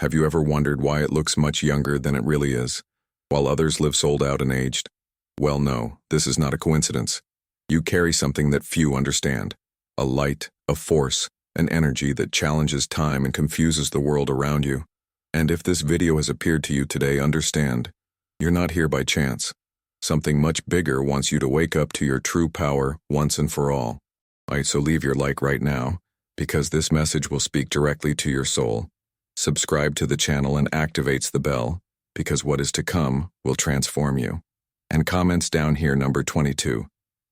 Have you ever wondered why it looks much younger than it really is, while others live sold out and aged? Well, no, this is not a coincidence. You carry something that few understand. A light, a force, an energy that challenges time and confuses the world around you. And if this video has appeared to you today, understand, you're not here by chance. Something much bigger wants you to wake up to your true power once and for all. Alright, so leave your like right now, because this message will speak directly to your soul. Subscribe to the channel and activates the bell, because what is to come will transform you. And comments down here number 22,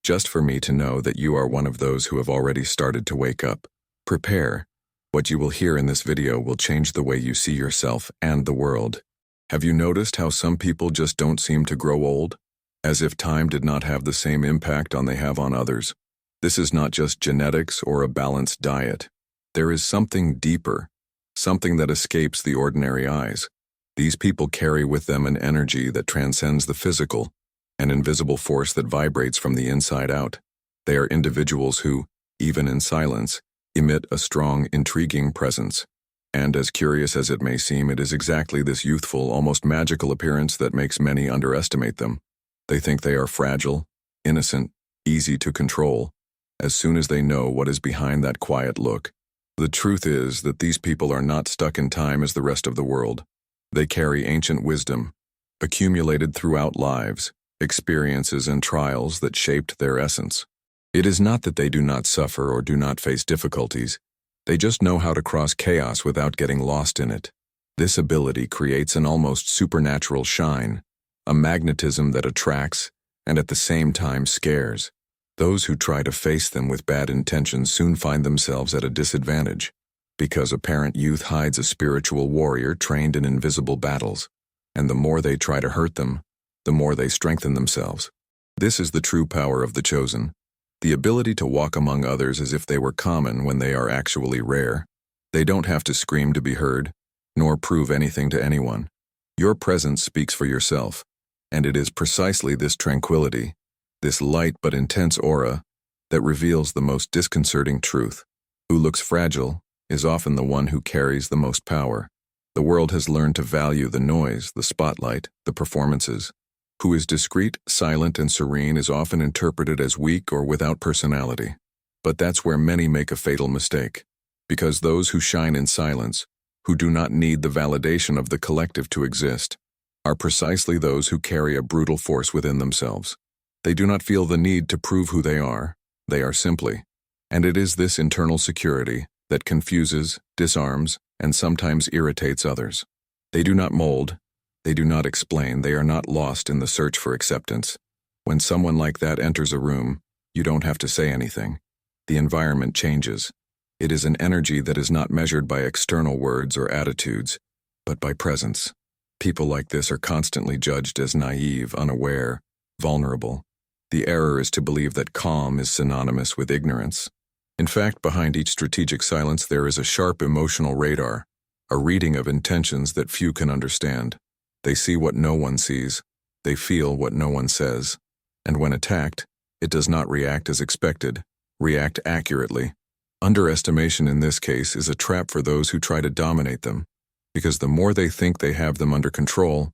just for me to know that you are one of those who have already started to wake up. Prepare. What you will hear in this video will change the way you see yourself and the world. Have you noticed how some people just don't seem to grow old? As if time did not have the same impact on they have on others. This is not just genetics or a balanced diet. There is something deeper, something that escapes the ordinary eyes. These people carry with them an energy that transcends the physical, an invisible force that vibrates from the inside out. They are individuals who, even in silence, emit a strong, intriguing presence. And as curious as it may seem, it is exactly this youthful, almost magical appearance that makes many underestimate them. They think they are fragile, innocent, easy to control, as soon as they know what is behind that quiet look. The truth is that these people are not stuck in time as the rest of the world. They carry ancient wisdom, accumulated throughout lives, experiences and trials that shaped their essence. It is not that they do not suffer or do not face difficulties. They just know how to cross chaos without getting lost in it. This ability creates an almost supernatural shine, a magnetism that attracts and at the same time scares. Those who try to face them with bad intentions soon find themselves at a disadvantage, because apparent youth hides a spiritual warrior trained in invisible battles, and the more they try to hurt them, the more they strengthen themselves. This is the true power of the chosen, the ability to walk among others as if they were common when they are actually rare. They don't have to scream to be heard, nor prove anything to anyone. Your presence speaks for yourself, and it is precisely this tranquility, this light but intense aura, that reveals the most disconcerting truth. Who looks fragile is often the one who carries the most power. The world has learned to value the noise, the spotlight, the performances. Who is discreet, silent, and serene is often interpreted as weak or without personality. But that's where many make a fatal mistake, because those who shine in silence, who do not need the validation of the collective to exist, are precisely those who carry a brutal force within themselves. They do not feel the need to prove who they are simply. And it is this internal security that confuses, disarms, and sometimes irritates others. They do not mold, they do not explain, they are not lost in the search for acceptance. When someone like that enters a room, you don't have to say anything. The environment changes. It is an energy that is not measured by external words or attitudes, but by presence. People like this are constantly judged as naive, unaware, vulnerable. The error is to believe that calm is synonymous with ignorance. In fact, behind each strategic silence there is a sharp emotional radar, a reading of intentions that few can understand. They see what no one sees, they feel what no one says, and when attacked, it does not react as expected, react accurately. Underestimation in this case is a trap for those who try to dominate them, because the more they think they have them under control,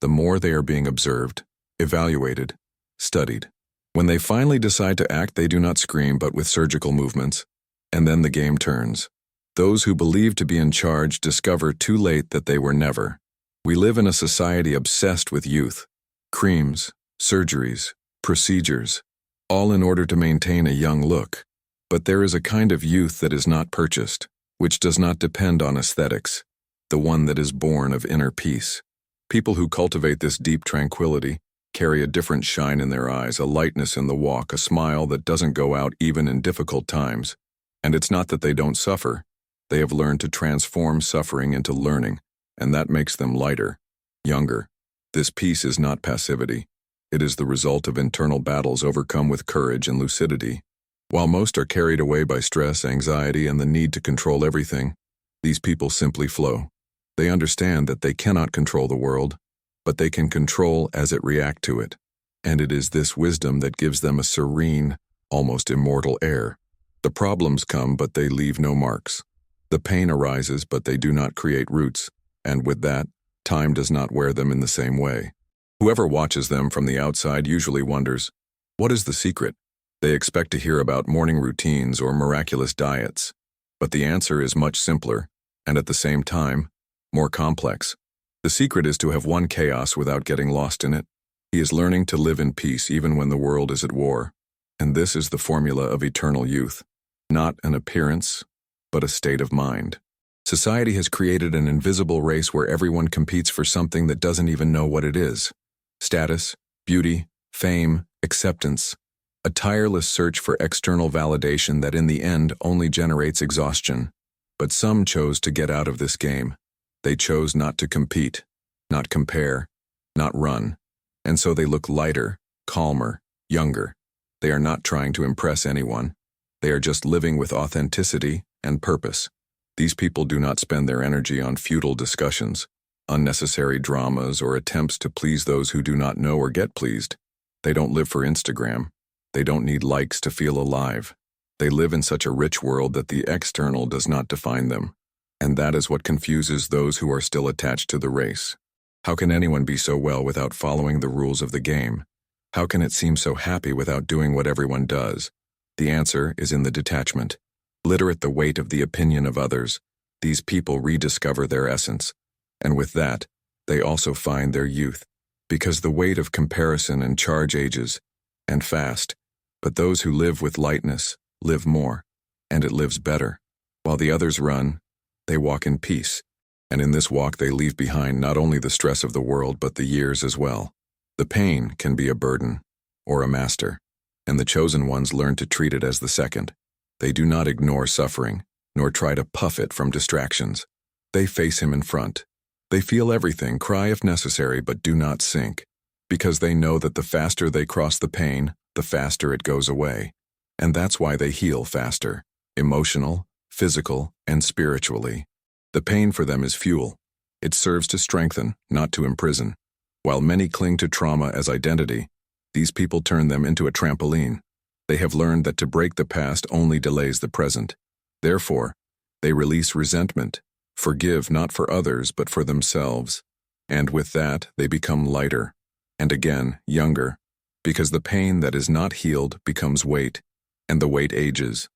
the more they are being observed, evaluated, studied. When they finally decide to act, they do not scream but with surgical movements, and then the game turns. Those who believe to be in charge discover too late that they were never. We live in a society obsessed with youth. Creams, surgeries, procedures, all in order to maintain a young look. But there is a kind of youth that is not purchased, which does not depend on aesthetics, the one that is born of inner peace. People who cultivate this deep tranquility carry a different shine in their eyes, a lightness in the walk, a smile that doesn't go out even in difficult times. And it's not that they don't suffer. They have learned to transform suffering into learning, and that makes them lighter, younger. This peace is not passivity. It is the result of internal battles overcome with courage and lucidity. While most are carried away by stress, anxiety, and the need to control everything, these people simply flow. They understand that they cannot control the world, but they can control as it reacts to it. And it is this wisdom that gives them a serene, almost immortal air. The problems come, but they leave no marks. The pain arises, but they do not create roots. And with that, time does not wear them in the same way. Whoever watches them from the outside usually wonders, what is the secret? They expect to hear about morning routines or miraculous diets. But the answer is much simpler, and at the same time, more complex. The secret is to have won chaos without getting lost in it. He is learning to live in peace even when the world is at war. And this is the formula of eternal youth. Not an appearance, but a state of mind. Society has created an invisible race where everyone competes for something that doesn't even know what it is. Status, beauty, fame, acceptance. A tireless search for external validation that in the end only generates exhaustion. But some chose to get out of this game. They chose not to compete, not compare, not run. And so they look lighter, calmer, younger. They are not trying to impress anyone. They are just living with authenticity and purpose. These people do not spend their energy on futile discussions, unnecessary dramas, or attempts to please those who do not know or get pleased. They don't live for Instagram. They don't need likes to feel alive. They live in such a rich world that the external does not define them. And that is what confuses those who are still attached to the race. How can anyone be so well without following the rules of the game? How can it seem so happy without doing what everyone does? The answer is in the detachment. Literate the weight of the opinion of others, these people rediscover their essence. And with that, they also find their youth. Because the weight of comparison and charge ages, and fast. But those who live with lightness live more, and it lives better. While the others run, they walk in peace. And in this walk they leave behind not only the stress of the world but the years as well. The pain can be a burden, or a master, and the chosen ones learn to treat it as the second. They do not ignore suffering, nor try to puff it from distractions. They face him in front. They feel everything, cry if necessary, but do not sink, because they know that the faster they cross the pain, the faster it goes away. And that's why they heal faster, emotional, physical, and spiritually. The pain for them is fuel. It serves to strengthen, not to imprison. While many cling to trauma as identity, these people turn them into a trampoline. They have learned that to break the past only delays the present. Therefore, they release resentment, forgive not for others but for themselves. And with that, they become lighter, and again, younger, because the pain that is not healed becomes weight, and the weight ages.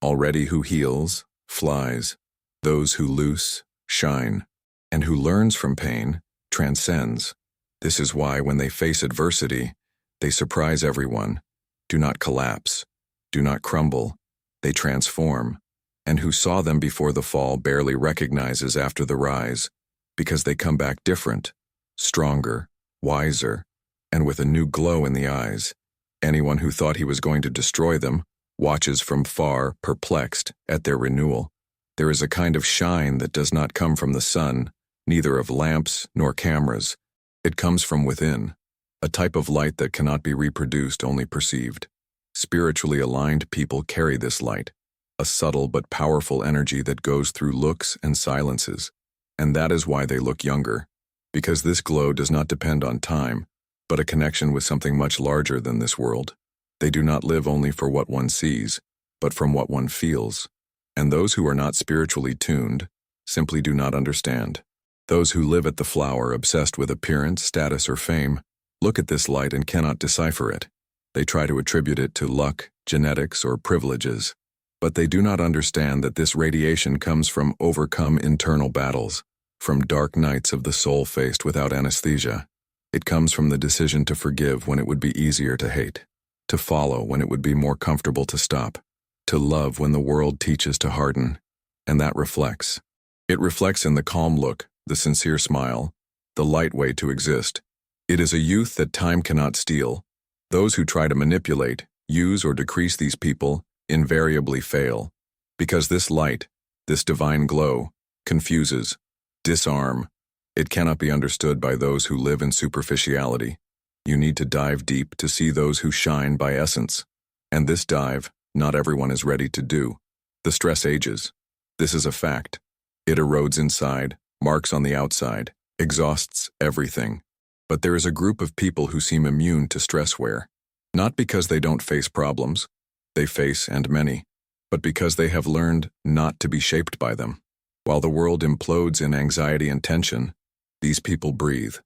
Already who heals, flies. Those who loose, shine. And who learns from pain, transcends. This is why when they face adversity, they surprise everyone. Do not collapse. Do not crumble. They transform. And who saw them before the fall barely recognizes after the rise, because they come back different, stronger, wiser, and with a new glow in the eyes. Anyone who thought he was going to destroy them watches from far, perplexed, at their renewal. There is a kind of shine that does not come from the sun, neither of lamps nor cameras. It comes from within, a type of light that cannot be reproduced, only perceived. Spiritually aligned people carry this light, a subtle but powerful energy that goes through looks and silences. And that is why they look younger, because this glow does not depend on time, but a connection with something much larger than this world. They do not live only for what one sees, but from what one feels. And those who are not spiritually tuned simply do not understand. Those who live at the flower, obsessed with appearance, status, or fame, look at this light and cannot decipher it. They try to attribute it to luck, genetics, or privileges. But they do not understand that this radiation comes from overcome internal battles, from dark nights of the soul faced without anesthesia. It comes from the decision to forgive when it would be easier to hate, to follow when it would be more comfortable to stop, to love when the world teaches to harden. And that reflects. It reflects in the calm look, the sincere smile, the light way to exist. It is a youth that time cannot steal. Those who try to manipulate, use, or decrease these people invariably fail, because this light, this divine glow, confuses, disarm. It cannot be understood by those who live in superficiality. You need to dive deep to see those who shine by essence. And this dive, not everyone is ready to do. The stress ages. This is a fact. It erodes inside, marks on the outside, exhausts everything. But there is a group of people who seem immune to stress wear. Not because they don't face problems, they face and many, but because they have learned not to be shaped by them. While the world implodes in anxiety and tension, these people breathe.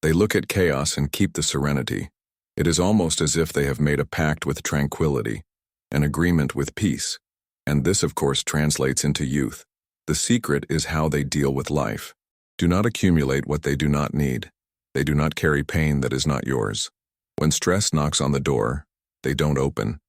They look at chaos and keep the serenity. It is almost as if they have made a pact with tranquility, an agreement with peace. And this, of course, translates into youth. The secret is how they deal with life. Do not accumulate what they do not need. They do not carry pain that is not yours. When stress knocks on the door, they don't open.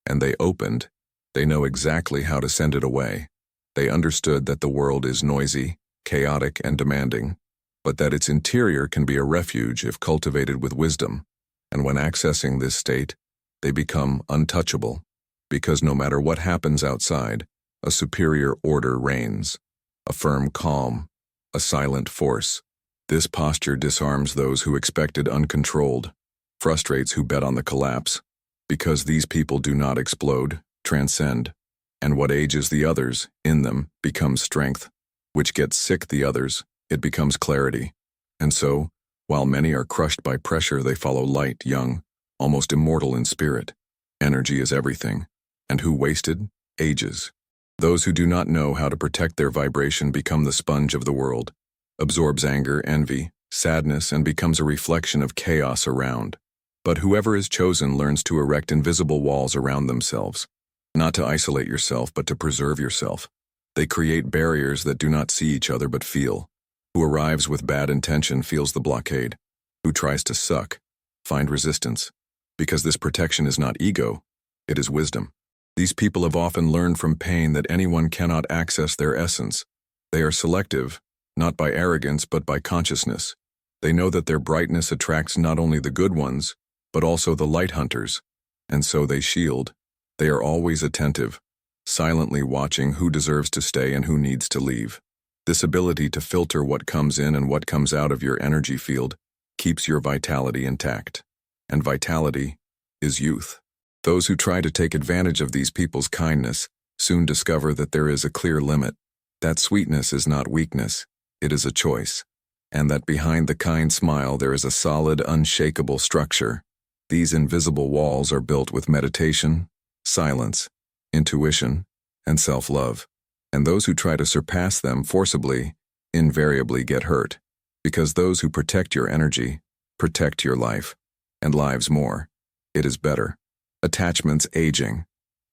And they opened. They know exactly how to send it away. They understood that the world is noisy, chaotic, and demanding, but that its interior can be a refuge if cultivated with wisdom. And when accessing this state, they become untouchable, because no matter what happens outside, a superior order reigns, a firm calm, a silent force. This posture disarms those who expected uncontrolled, frustrates who bet on the collapse, because these people do not explode, transcend, and what ages the others in them becomes strength, which gets sick the others, it becomes clarity. And so, while many are crushed by pressure, they follow light, young, almost immortal in spirit. Energy is everything, and who wasted, ages. Those who do not know how to protect their vibration become the sponge of the world, absorbs anger, envy, sadness, and becomes a reflection of chaos around. But whoever is chosen learns to erect invisible walls around themselves, not to isolate yourself, but to preserve yourself. They create barriers that do not see each other but feel. Who arrives with bad intention feels the blockade. Who tries to suck, find resistance. Because this protection is not ego, it is wisdom. These people have often learned from pain that anyone cannot access their essence. They are selective, not by arrogance but by consciousness. They know that their brightness attracts not only the good ones, but also the light hunters, and so they shield. They are always attentive, silently watching who deserves to stay and who needs to leave. This ability to filter what comes in and what comes out of your energy field keeps your vitality intact. And vitality is youth. Those who try to take advantage of these people's kindness soon discover that there is a clear limit. That sweetness is not weakness, it is a choice. And that behind the kind smile there is a solid, unshakable structure. These invisible walls are built with meditation, silence, intuition, and self-love. And those who try to surpass them forcibly invariably get hurt, because those who protect your energy protect your life, and lives more. It is better. Attachments aging,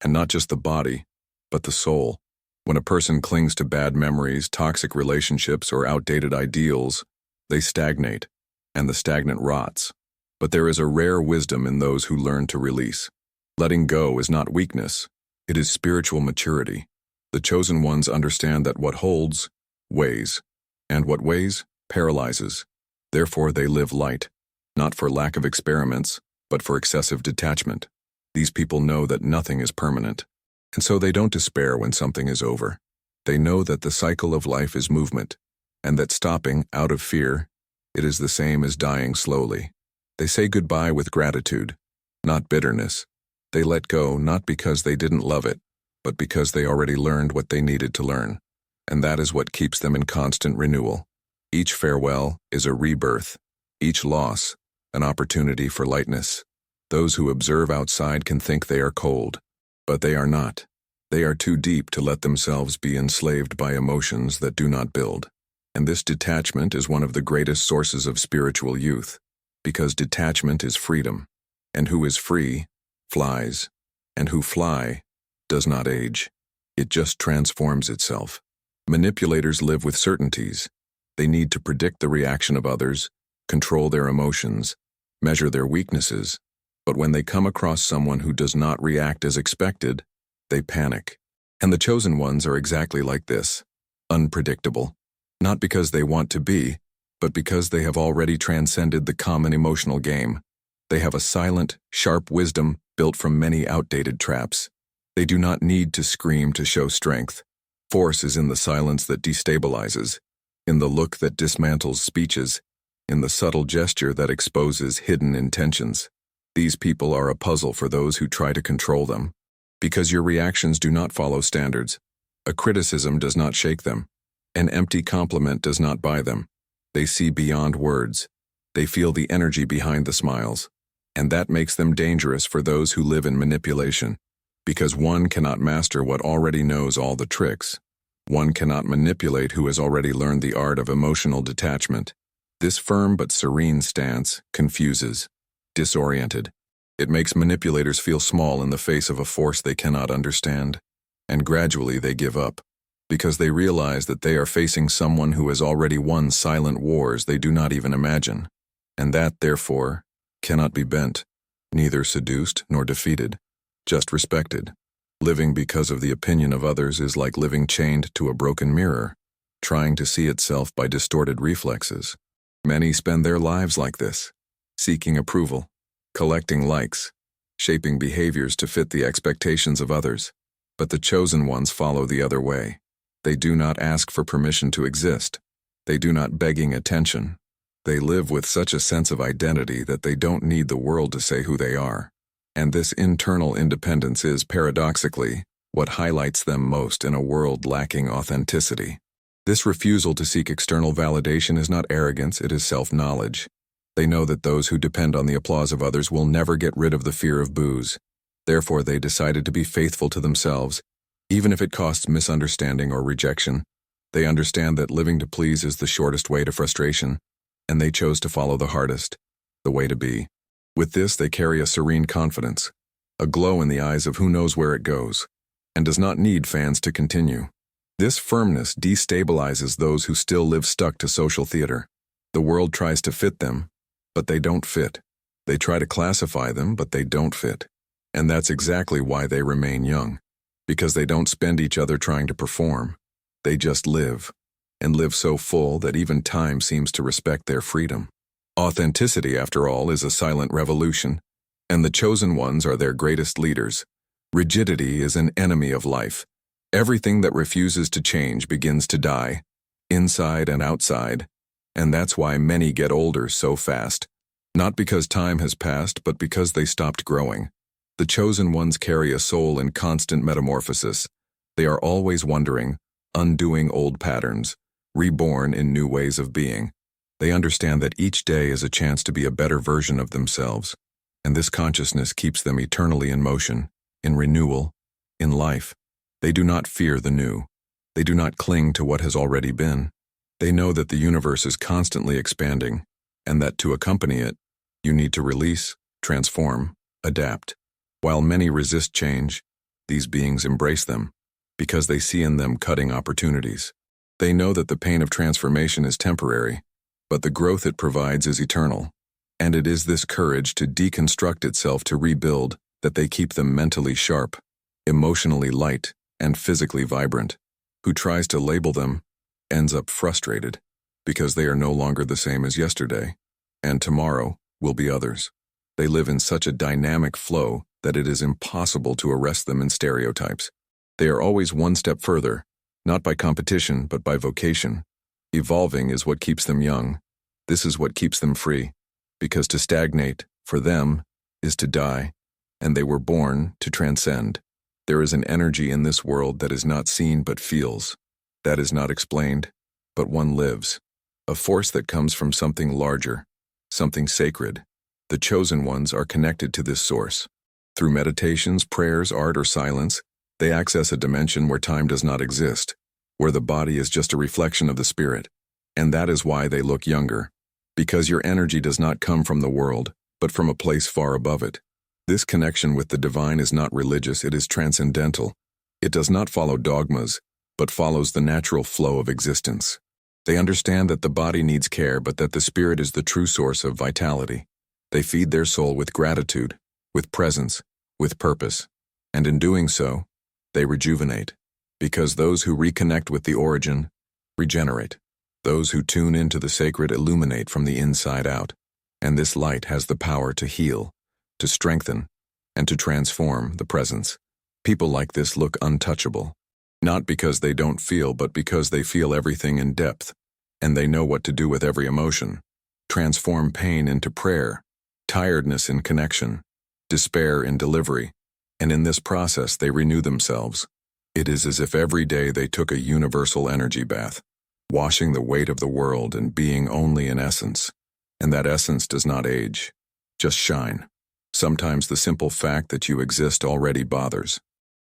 and not just the body, but the soul. When a person clings to bad memories, toxic relationships, or outdated ideals, they stagnate, and the stagnant rots. But there is a rare wisdom in those who learn to release. Letting go is not weakness, it is spiritual maturity. The chosen ones understand that what holds, weighs, and what weighs, paralyzes. Therefore they live light, not for lack of experiments, but for excessive detachment. These people know that nothing is permanent, and so they don't despair when something is over. They know that the cycle of life is movement, and that stopping out of fear, it is the same as dying slowly. They say goodbye with gratitude, not bitterness. They let go not because they didn't love it, but because they already learned what they needed to learn. And that is what keeps them in constant renewal. Each farewell is a rebirth, each loss, an opportunity for lightness. Those who observe outside can think they are cold, but they are not. They are too deep to let themselves be enslaved by emotions that do not build. And this detachment is one of the greatest sources of spiritual youth, because detachment is freedom, and who is free, flies, and who fly, does not age. It just transforms itself. Manipulators live with certainties. They need to predict the reaction of others, control their emotions, measure their weaknesses. But when they come across someone who does not react as expected, they panic. And the chosen ones are exactly like this, unpredictable. Not because they want to be, but because they have already transcended the common emotional game. They have a silent, sharp wisdom built from many outdated traps. They do not need to scream to show strength. Force is in the silence that destabilizes, in the look that dismantles speeches, in the subtle gesture that exposes hidden intentions. These people are a puzzle for those who try to control them. Because your reactions do not follow standards. A criticism does not shake them. An empty compliment does not buy them. They see beyond words. They feel the energy behind the smiles. And that makes them dangerous for those who live in manipulation. Because one cannot master what already knows all the tricks. One cannot manipulate who has already learned the art of emotional detachment. This firm but serene stance confuses, disoriented. It makes manipulators feel small in the face of a force they cannot understand, and gradually they give up, because they realize that they are facing someone who has already won silent wars they do not even imagine, and that, therefore, cannot be bent, neither seduced nor defeated, just respected. Living because of the opinion of others is like living chained to a broken mirror, trying to see itself by distorted reflexes. Many spend their lives like this, seeking approval, collecting likes, shaping behaviors to fit the expectations of others. But the chosen ones follow the other way. They do not ask for permission to exist. They do not begging attention. They live with such a sense of identity that they don't need the world to say who they are. And this internal independence is, paradoxically, what highlights them most in a world lacking authenticity. This refusal to seek external validation is not arrogance, it is self-knowledge. They know that those who depend on the applause of others will never get rid of the fear of boos. Therefore, they decided to be faithful to themselves, even if it costs misunderstanding or rejection. They understand that living to please is the shortest way to frustration, and they chose to follow the hardest, the way to be. With this, they carry a serene confidence, a glow in the eyes of who knows where it goes, and does not need fans to continue. This firmness destabilizes those who still live stuck to social theater. The world tries to fit them, but they don't fit. They try to classify them, but they don't fit. And that's exactly why they remain young, because they don't spend each other trying to perform. They just live, and live so full that even time seems to respect their freedom. Authenticity, after all, is a silent revolution, and the chosen ones are their greatest leaders. Rigidity is an enemy of life. Everything that refuses to change begins to die, inside and outside, and that's why many get older so fast. Not because time has passed, but because they stopped growing. The chosen ones carry a soul in constant metamorphosis. They are always wondering, undoing old patterns, reborn in new ways of being. They understand that each day is a chance to be a better version of themselves, and this consciousness keeps them eternally in motion, in renewal, in life. They do not fear the new. They do not cling to what has already been. They know that the universe is constantly expanding, and that to accompany it, you need to release, transform, adapt. While many resist change, these beings embrace them, because they see in them cutting opportunities. They know that the pain of transformation is temporary, but the growth it provides is eternal. And it is this courage to deconstruct itself to rebuild that they keep them mentally sharp, emotionally light, and physically vibrant. Who tries to label them ends up frustrated, because they are no longer the same as yesterday, and tomorrow will be others. They live in such a dynamic flow that it is impossible to arrest them in stereotypes. They are always one step further, not by competition but by vocation. Evolving is what keeps them young. This is what keeps them free, because to stagnate, for them, is to die, and they were born to transcend. There is an energy in this world that is not seen but feels, that is not explained, but one lives, a force that comes from something larger, something sacred. The chosen ones are connected to this source. Through meditations, prayers, art, or silence, they access a dimension where time does not exist, where the body is just a reflection of the spirit. And that is why they look younger, because your energy does not come from the world, but from a place far above it. This connection with the divine is not religious, it is transcendental. It does not follow dogmas, but follows the natural flow of existence. They understand that the body needs care, but that the spirit is the true source of vitality. They feed their soul with gratitude, with presence, with purpose, and in doing so, they rejuvenate. Because those who reconnect with the origin regenerate. Those who tune into the sacred illuminate from the inside out. And this light has the power to heal, to strengthen, and to transform the presence. People like this look untouchable. Not because they don't feel, but because they feel everything in depth. And they know what to do with every emotion. Transform pain into prayer, tiredness in connection, despair in delivery. And in this process they renew themselves. It is as if every day they took a universal energy bath, washing the weight of the world and being only in essence. And that essence does not age, just shine. Sometimes the simple fact that you exist already bothers.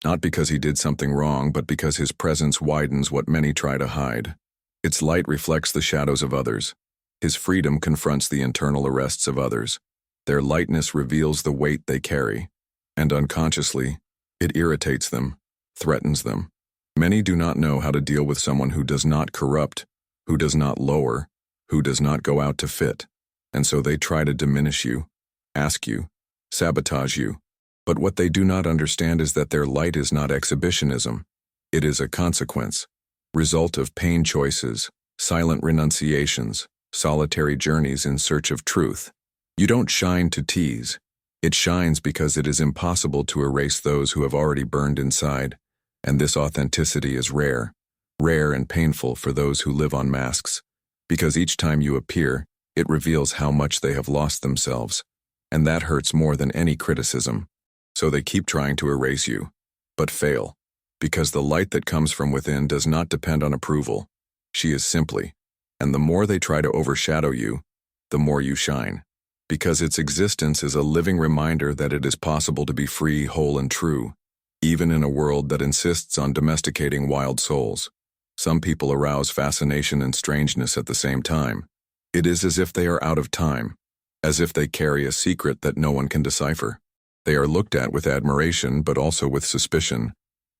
Not because he did something wrong, but because his presence widens what many try to hide. Its light reflects the shadows of others. His freedom confronts the internal arrests of others. Their lightness reveals the weight they carry, and unconsciously, it irritates them, threatens them. Many do not know how to deal with someone who does not corrupt, who does not lower, who does not go out to fit, and so they try to diminish you, ask you, sabotage you. But what they do not understand is that their light is not exhibitionism. It is a consequence, result of pain choices, silent renunciations, solitary journeys in search of truth. You don't shine to tease. It shines because it is impossible to erase those who have already burned inside, and this authenticity is rare and painful for those who live on masks, because each time you appear, it reveals how much they have lost themselves, and that hurts more than any criticism. So they keep trying to erase you, but fail, because the light that comes from within does not depend on approval. She is simply, and the more they try to overshadow you, the more you shine, because its existence is a living reminder that it is possible to be free, whole, and true, even in a world that insists on domesticating wild souls. Some people arouse fascination and strangeness at the same time. It is as if they are out of time, as if they carry a secret that no one can decipher. They are looked at with admiration but also with suspicion,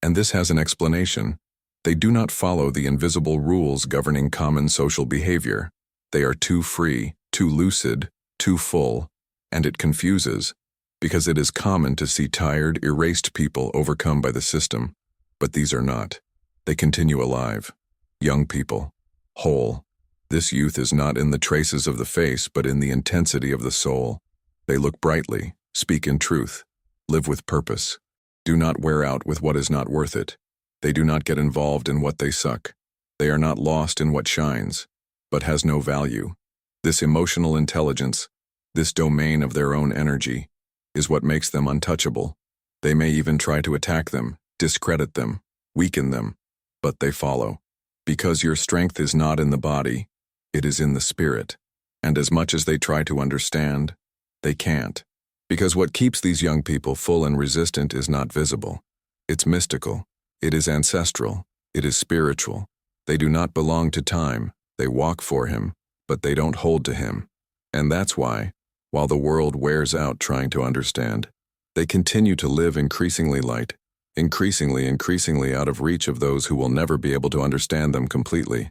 and this has an explanation. They do not follow the invisible rules governing common social behavior. They are too free, too lucid, too full, and it confuses, because it is common to see tired, erased people overcome by the system, but these are not. They continue alive. Young people, whole. This youth is not in the traces of the face, but in the intensity of the soul. They look brightly, speak in truth, live with purpose. Do not wear out with what is not worth it. They do not get involved in what they suck. They are not lost in what shines, but has no value. This emotional intelligence, this domain of their own energy, is what makes them untouchable. They may even try to attack them, discredit them, weaken them, but they follow. Because your strength is not in the body, it is in the spirit. And as much as they try to understand, they can't. Because what keeps these young people full and resistant is not visible. It's mystical. It is ancestral. It is spiritual. They do not belong to time. They walk for him, but they don't hold to him. And that's why, while the world wears out trying to understand, they continue to live increasingly light, increasingly out of reach of those who will never be able to understand them completely.